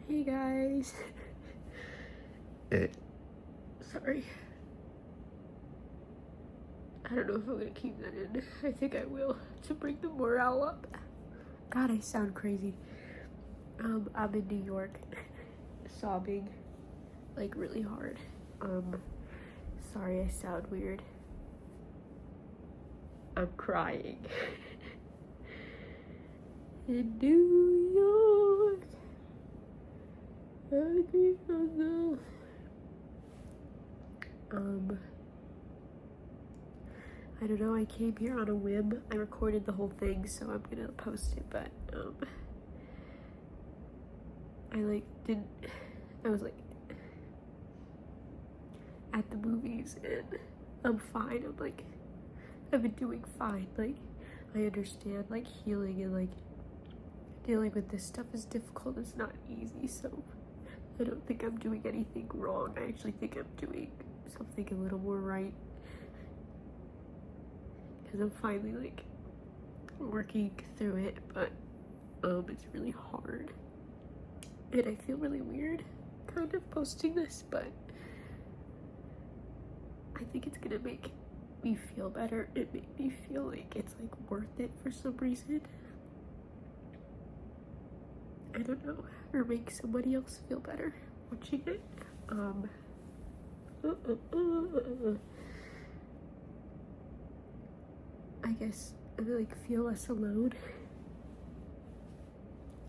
Hey guys. Sorry. I don't know if I'm gonna keep that in. I think I will, to bring the morale up. God, I sound crazy. I'm in New York, sobbing, like really hard. Sorry I sound weird. I'm crying. In New York. I don't know, I came here on a whim. I recorded the whole thing, so I'm gonna post it, but, I was like, at the movies, and I'm fine. I've been doing fine. Like, I understand, like, healing and, like, dealing with this stuff is difficult. It's not easy, so I don't think I'm doing anything wrong. I actually think I'm doing something a little more right. Because I'm finally, like, working through it, but, it's really hard. And I feel really weird kind of posting this, but I think it's gonna make me feel better. It made me feel like it's like worth it for some reason. I don't know, or make somebody else feel better watching it. I guess I like feel less alone.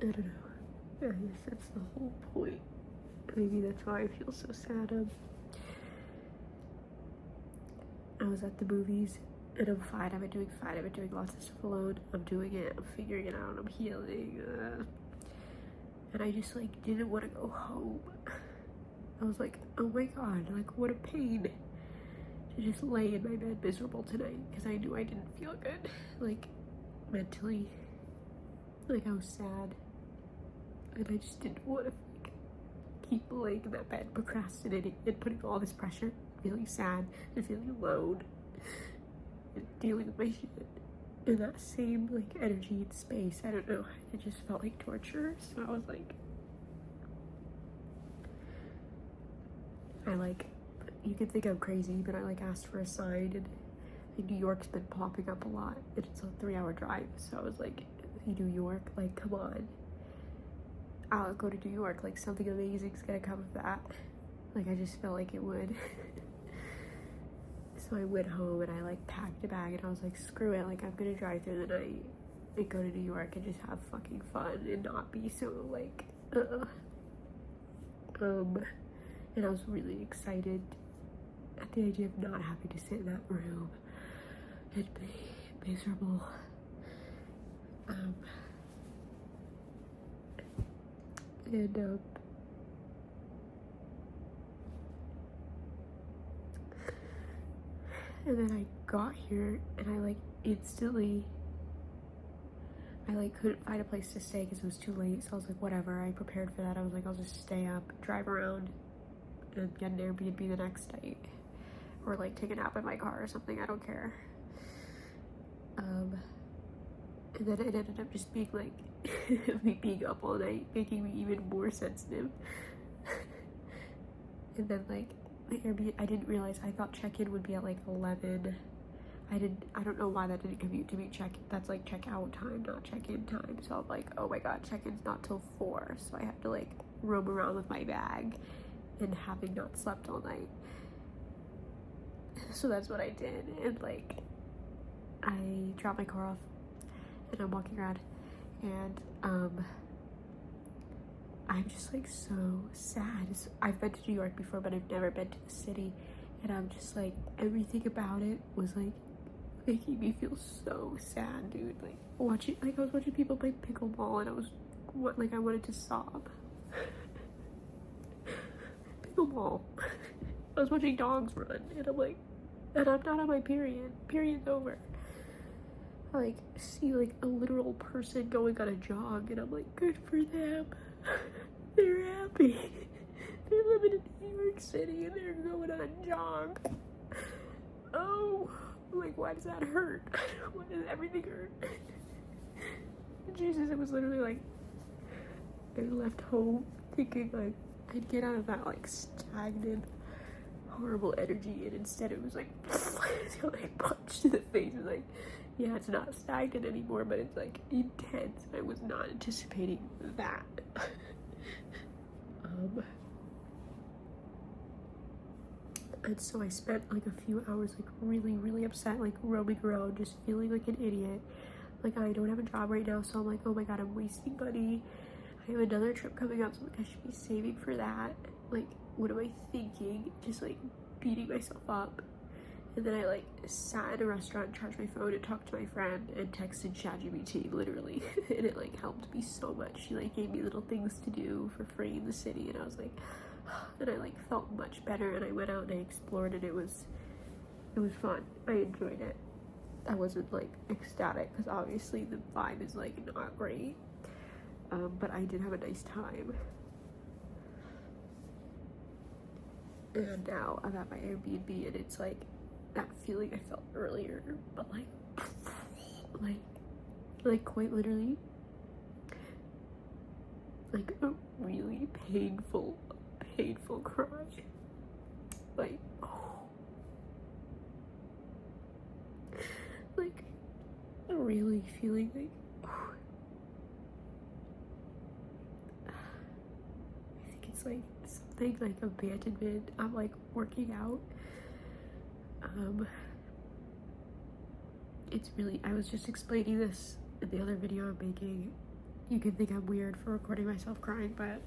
I don't know. I guess that's the whole point. Maybe that's why I feel so sad. I was at the movies and I'm fine. I've been doing fine. I've been doing lots of stuff alone. I'm doing it. I'm figuring it out. I'm healing. And I just like didn't want to go home. I was like, oh my god, like what a pain to just lay in my bed miserable tonight because I knew I didn't feel good, like mentally. Like I was sad. And I just didn't want to like keep laying in that bed, procrastinating and putting all this pressure, feeling sad and feeling alone and dealing with my shit in that same like energy and space. I don't know, it just felt like torture. So I was like, you could think I'm crazy, but I like asked for a sign, and New York's been popping up a lot and it's a 3-hour drive, so I was like, New York, like come on, I'll go to New York, like something amazing's gonna come of that. Like I just felt like it would. So I went home and I like packed a bag and I was like, screw it, like I'm gonna drive through the night and go to New York and just have fucking fun and not be so like and I was really excited at the idea of not having to sit in that room and be miserable. And then I got here and I like instantly, I like couldn't find a place to stay because it was too late, so I was like, whatever. I prepared for that. I was like, I'll just stay up, drive around, and get an Airbnb the next night, or like take a nap in my car or something. I don't care. And then it ended up just being like me being up all night, making me even more sensitive. And then like the Airbnb, I didn't realize, I thought check-in would be at like 11. I don't know why that didn't compute to me. That's like check-out time, not check-in time. So I'm like, oh my god, check-in's not till 4. So I had to like roam around with my bag and having not slept all night. So that's what I did. And like, I dropped my car off and I'm walking around and I'm just like so sad. I've been to New York before, but I've never been to the city, and I'm just like, everything about it was like making me feel so sad, dude. Like I was watching people play pickleball and I wanted to sob. Pickleball. I was watching dogs run and I'm like, and I'm not on my period. Period's over. I like see like a literal person going on a jog and I'm like, good for them. They're happy. They're living in New York City and they're going on a jog. Oh, like why does that hurt? Why does everything hurt? Jesus, it was literally like I left home thinking like I'd get out of that like stagnant, horrible energy, and instead it was like like punch to the face. It was like, yeah, it's not stagnant anymore, but it's like intense. I was not anticipating that. And so I spent like a few hours like really upset, like roaming around, just feeling like an idiot. Like I don't have a job right now, so I'm like, oh my god, I'm wasting money. I have another trip coming up, so like I should be saving for that. Like, what am I thinking? Just like beating myself up. And then I like sat in a restaurant, charged my phone, and talked to my friend, and texted ChatGPT literally. And it like helped me so much. She like gave me little things to do for free in the city, and I was like, and I like felt much better. And I went out and I explored, and it was fun. I enjoyed it. I wasn't like ecstatic because obviously the vibe is like not great, but I did have a nice time. And now I'm at my Airbnb, and it's like that feeling I felt earlier, but like quite literally, like a really painful cry. Like, like really feeling like, I think it's like something like abandonment. I'm like working out. It's really, I was just explaining this in the other video I'm making. You can think I'm weird for recording myself crying, but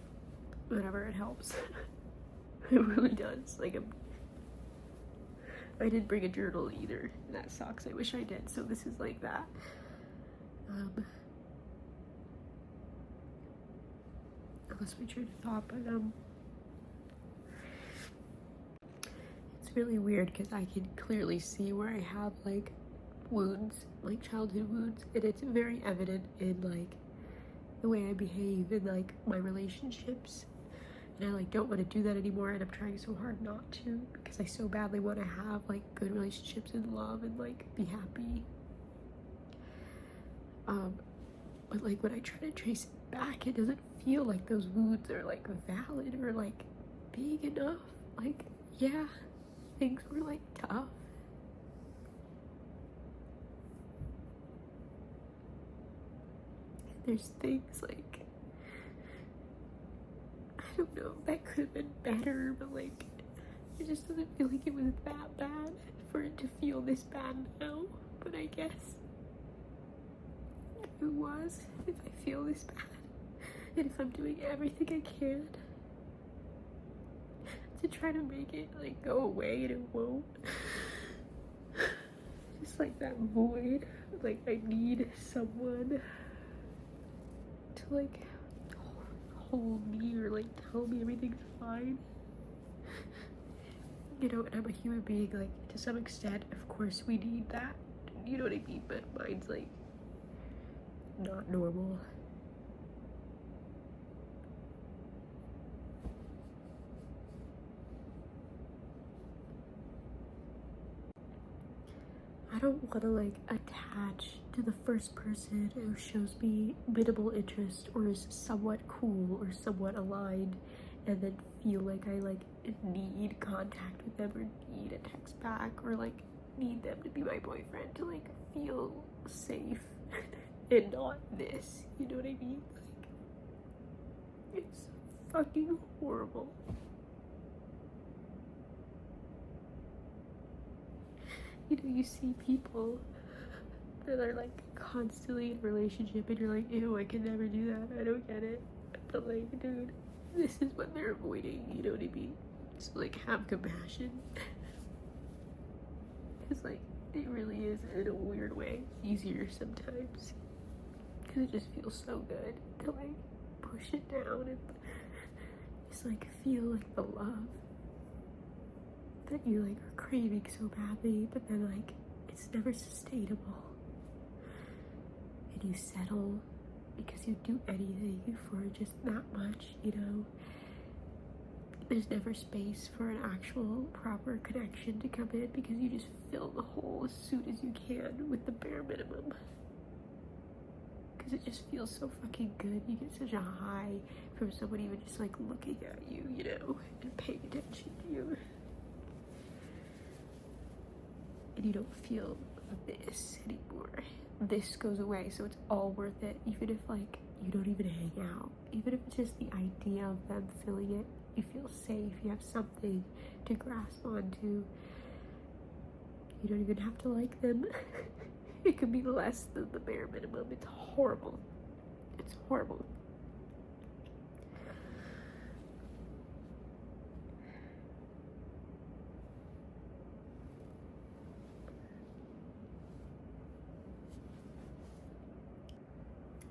whatever, it helps. It really does. Like, I didn't bring a journal either, and that sucks. I wish I did. So this is like that. I lost my train of thought, but it's really weird because I can clearly see where I have like wounds, like childhood wounds, and it's very evident in like the way I behave in like my relationships. And I like don't want to do that anymore, and I'm trying so hard not to because I so badly want to have like good relationships and love and like be happy. But like when I try to trace it back, it doesn't feel like those wounds are like valid or like big enough. Like, yeah, things were like tough. There's things like, I don't know, that could have been better, but like it just doesn't feel like it was that bad for it to feel this bad now. But I guess if it was, if I feel this bad, and if I'm doing everything I can to try to make it like go away, and it won't. Just like that void, like I need someone to like hold me or like tell me everything's fine, you know. And I'm a human being, like to some extent, of course we need that, you know what I mean, but mine's like not normal. I don't want to like attach to the first person who shows me minimal interest or is somewhat cool or somewhat aligned, and then feel like I like need contact with them or need a text back or like need them to be my boyfriend to like feel safe and not this, you know what I mean? Like, it's fucking horrible. You know, you see people that are like constantly in a relationship and you're like, ew, I can never do that, I don't get it. But like, dude, this is what they're avoiding, you know what I mean? So like, have compassion. Because like, it really is, in a weird way, easier sometimes. Because it just feels so good to like push it down and just like feel like the love that you like are craving so badly, but then like it's never sustainable, and you settle because you do anything for just that much, you know. There's never space for an actual proper connection to come in because you just fill the hole as soon as you can with the bare minimum, because it just feels so fucking good. You get such a high from someone even just like looking at you, you know, and paying attention to you. And you don't feel this anymore. This goes away, so it's all worth it. Even if like you don't even hang out, even if it's just the idea of them feeling it, you feel safe, you have something to grasp onto. You don't even have to like them. It could be less than the bare minimum. It's horrible. It's horrible.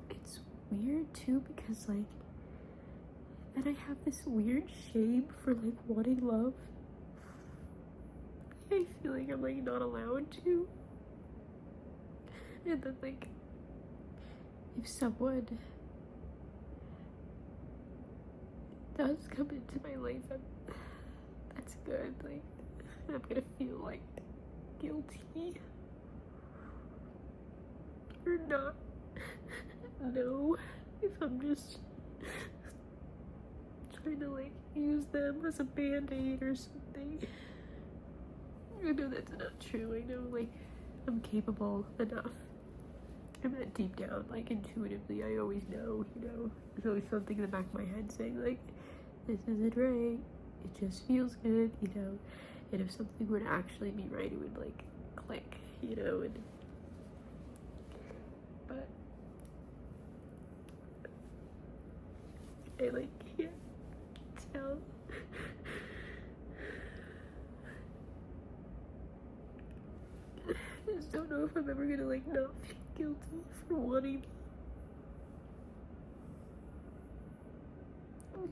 It's weird too because like, and I have this weird shame for like wanting love. I feel like I'm like not allowed to. And then like, if someone does come into my life, that's good. Like, I'm gonna feel like guilty or not know if I'm just trying to like use them as a band-aid or something. I know that's not true. I know like I'm capable enough. I'm not deep down, like intuitively, I always know, you know. There's always something in the back of my head saying like, this isn't right. It just feels good, you know. And if something were to actually be right, it would like click, you know. And but I like can't tell. I just don't know if I'm ever gonna like not feel guilty for wanting,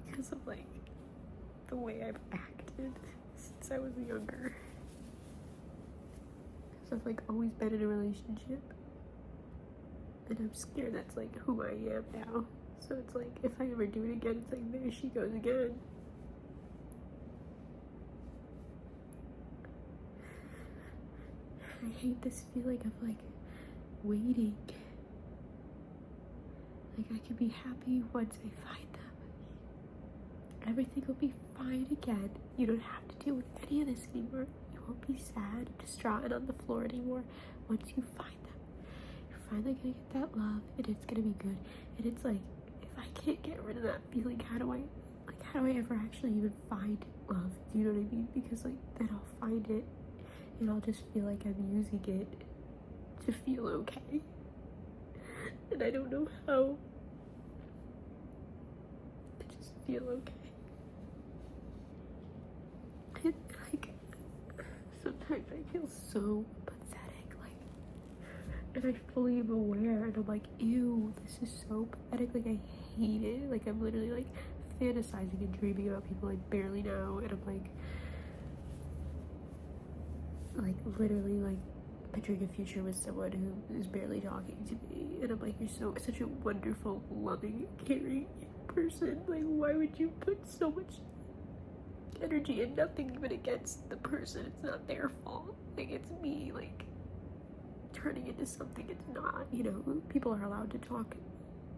because of like the way I've acted since I was younger. Because I've like always been in a relationship, and I'm scared that's like who I am now. So it's like if I ever do it again, it's like there she goes again. I hate this feeling of like waiting. Like I can be happy once I find them. Everything will be fine again. You don't have to deal with any of this anymore. You won't be sad, distraught, and on the floor anymore once you find them. You're finally gonna get that love, and it's gonna be good. And it's like, if I can't get rid of that feeling, how do I ever actually even find love? Do you know what I mean? Because like then I'll find it, and I'll just feel like I'm using it to feel okay. And I don't know how to just feel okay. And like, sometimes I feel so pathetic, like, and I fully am aware, and I'm like, ew, this is so pathetic, like, I hate it. Like, I'm literally like fantasizing and dreaming about people I barely know, and I'm like literally like picturing a future with someone who is barely talking to me, and I'm like, you're such a wonderful, loving, caring person. Like, why would you put so much energy and nothing even against the person? It's not their fault. Like, it's me like turning into something it's not, you know. People are allowed to talk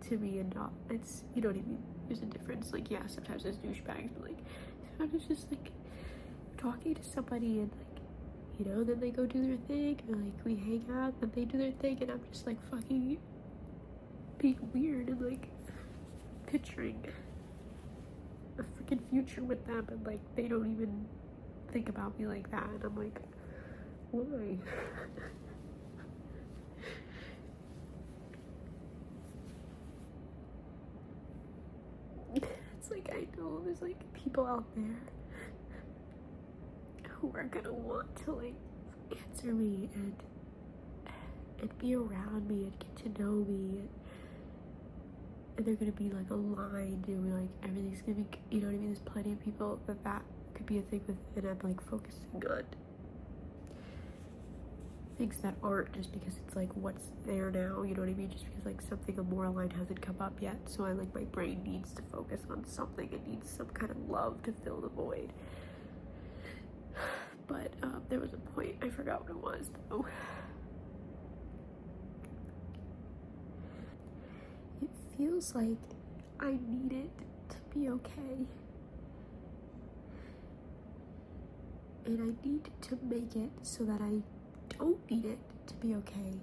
to me and not, it's, you know what I mean, there's a difference. Like, yeah, sometimes there's douchebags, but like sometimes it's just like talking to somebody and like, you know, then they go do their thing, and like we hang out, then they do their thing, and I'm just like fucking being weird and like picturing a freaking future with them, and like they don't even think about me like that, and I'm like, why? It's like, I know there's like people out there who are gonna want to like answer me and be around me and get to know me, and they're gonna be like aligned, and like everything's gonna be, you know what I mean. There's plenty of people that could be a thing with, and I'm like focusing on things that aren't, just because it's like what's there now, you know what I mean, just because like something more aligned hasn't come up yet. So I like, my brain needs to focus on something. It needs some kind of love to fill the void. But there was a point, I forgot what it was though. feels like I need it to be okay. And I need to make it so that I don't need it to be okay,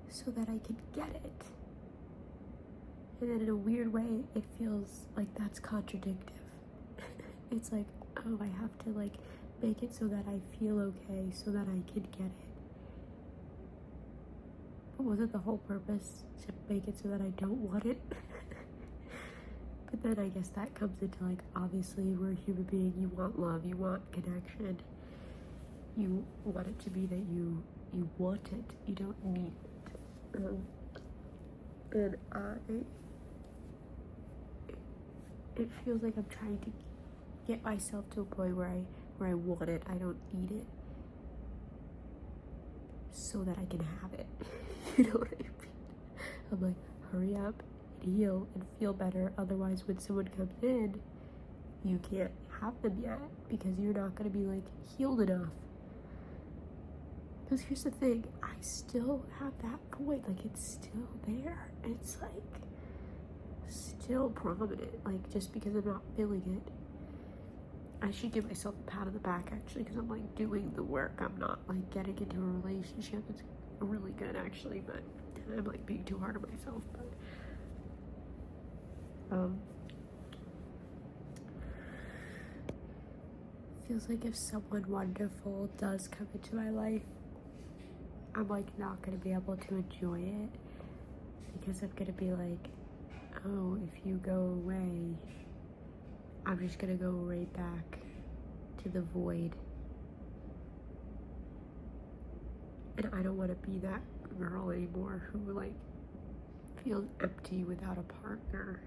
so that I can get it. And then in a weird way, it feels like that's contradictive. It's like, oh, I have to like make it so that I feel okay, so that I can get it. But wasn't the whole purpose to make it so that I don't want it? But then I guess that comes into like, obviously we're a human being, you want love, you want connection. You want it to be that you want it, you don't need it. And it feels like I'm trying to get myself to a point where I want it, I don't need it, so that I can have it. You know what I mean? I'm like, hurry up and heal and feel better, otherwise when someone comes in, you can't have them yet because you're not going to be like healed enough. Because here's the thing, I still have that void, like it's still there. It's like still prominent, like just because I'm not feeling it. I should give myself a pat on the back actually, because I'm like doing the work. I'm not like getting into a relationship. It's really good actually, but I'm like being too hard on myself. But feels like if someone wonderful does come into my life, I'm like not gonna be able to enjoy it, because I'm gonna be like, oh, if you go away, I'm just gonna go right back to the void. And I don't want to be that girl anymore who like feels empty without a partner.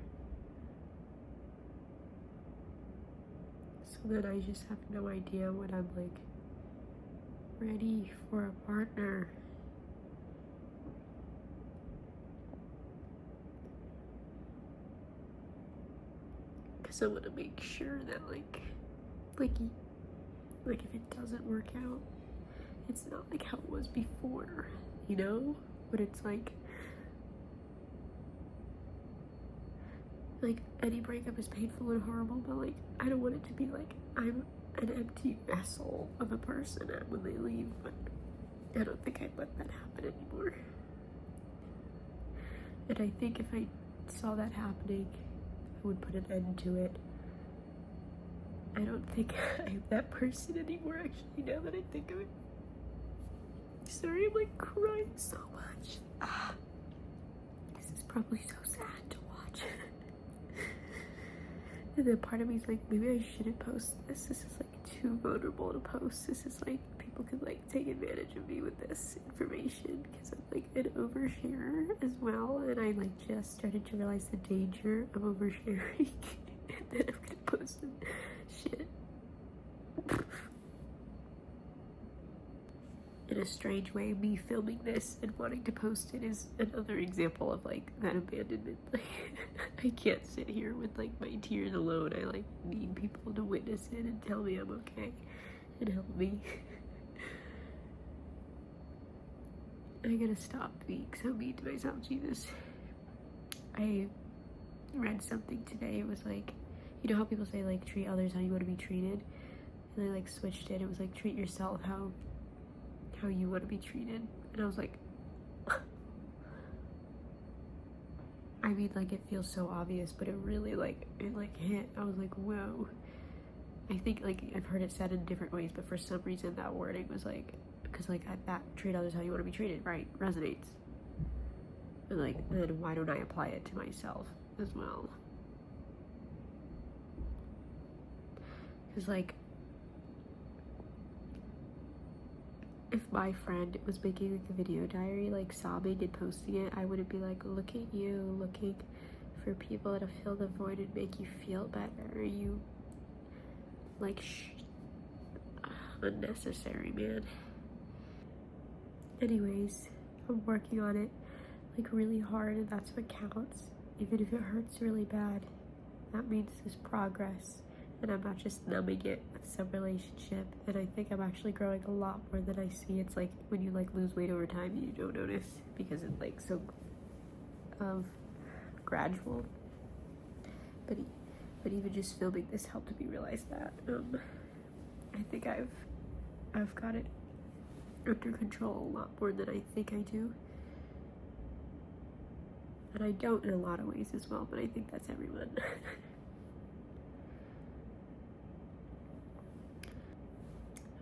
So then I just have no idea when I'm like ready for a partner. Because I want to make sure that like if it doesn't work out, it's not like how it was before, you know? But it's like any breakup is painful and horrible, but like I don't want it to be like I'm an empty vessel of a person when they leave. But I don't think I'd let that happen anymore. And I think if I saw that happening, I would put an end to it. I don't think I'm that person anymore, actually, now that I think of it. Sorry, I'm like crying so much. This is probably so sad to watch. And then part of me is like, maybe I shouldn't post this. This is like too vulnerable to post. This is like, people could like take advantage of me with this information, because I'm like an oversharer as well. And I like just started to realize the danger of oversharing. And then I'm gonna post some shit. In a strange way, me filming this and wanting to post it is another example of like that abandonment. Like I can't sit here with like my tears alone. I like need people to witness it and tell me I'm okay and help me. I gotta stop being so mean to myself, Jesus. I read something today. It was like, you know how people say like treat others how you want to be treated, and I like switched it. It was like treat yourself how you want to be treated. And I was like, I mean, like it feels so obvious, but it really like hit. I was like, whoa. I think like I've heard it said in different ways, but for some reason that wording was like, because like that treat others how you want to be treated, right, resonates. And like, then why don't I apply it to myself as well? Because like, if my friend was making like a video diary, like sobbing and posting it, I wouldn't be like, look at you, looking for people to fill the void and make you feel better. You like unnecessary, man. Anyways, I'm working on it like really hard, and that's what counts. Even if it hurts really bad, that means there's progress. And I'm not just numbing it with some relationship. And I think I'm actually growing a lot more than I see. It's like when you like lose weight over time, you don't notice because it's like so gradual. But even just filming this helped me realize that. I think I've got it under control a lot more than I think I do. And I don't in a lot of ways as well, but I think that's everyone.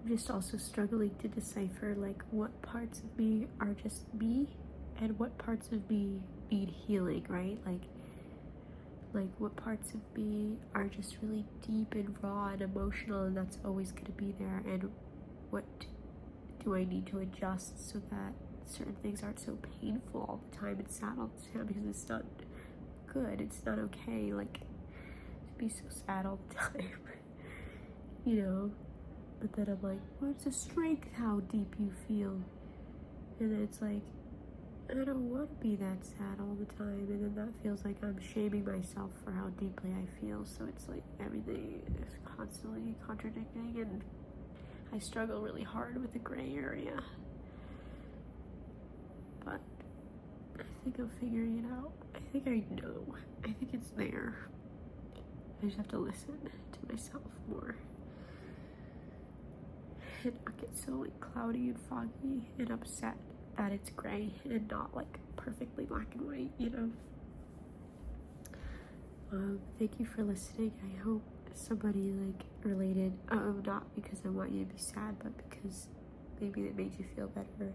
I'm just also struggling to decipher like what parts of me are just me and what parts of me need healing, right? Like what parts of me are just really deep and raw and emotional, and that's always going to be there, and what do I need to adjust so that certain things aren't so painful all the time and sad all the time, because it's not good, it's not okay, like, to be so sad all the time, you know. But then I'm like, where's the strength how deep you feel? And then it's like, I don't want to be that sad all the time, and then that feels like I'm shaming myself for how deeply I feel. So it's like everything is constantly contradicting, and I struggle really hard with the gray area. But I think I'm figuring it out. I think I know. I think it's there. I just have to listen to myself more and not get so like cloudy and foggy and upset that it's gray and not like perfectly black and white, you know. Thank you for listening. I hope somebody like related, not because I want you to be sad, but because maybe it made you feel better, and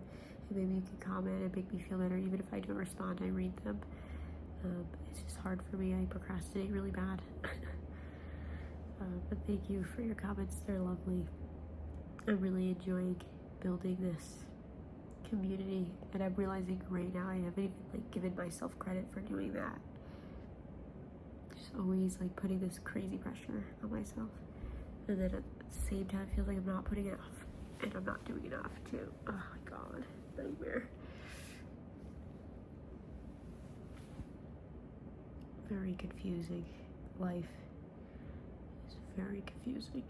maybe you can comment and make me feel better. Even if I don't respond, I read them. It's just hard for me. I procrastinate really bad. But thank you for your comments. They're lovely. I'm really enjoying building this community, and I'm realizing right now I haven't even like given myself credit for doing that. Just always like putting this crazy pressure on myself, and then at the same time I feel like I'm not putting enough, and I'm not doing enough too. Oh my god, nightmare. Very confusing. Life is very confusing.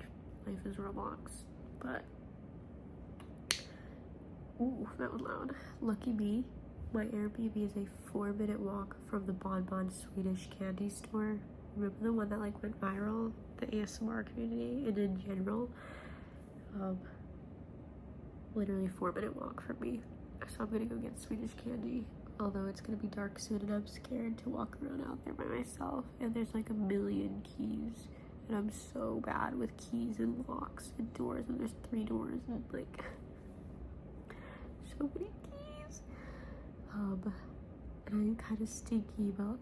Life is Roblox, but ooh, that was loud. Lucky me, my Airbnb is a 4-minute walk from the Bon Bon Swedish candy store. Remember the one that like went viral? The ASMR community and in general. Literally a 4-minute walk from me. So I'm gonna go get Swedish candy. Although it's gonna be dark soon and I'm scared to walk around out there by myself. And there's like a million keys. And I'm so bad with keys and locks and doors, and there's 3 doors and like so many keys. And I'm kind of stinky about,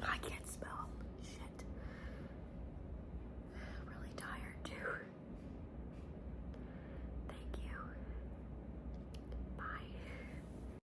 I can't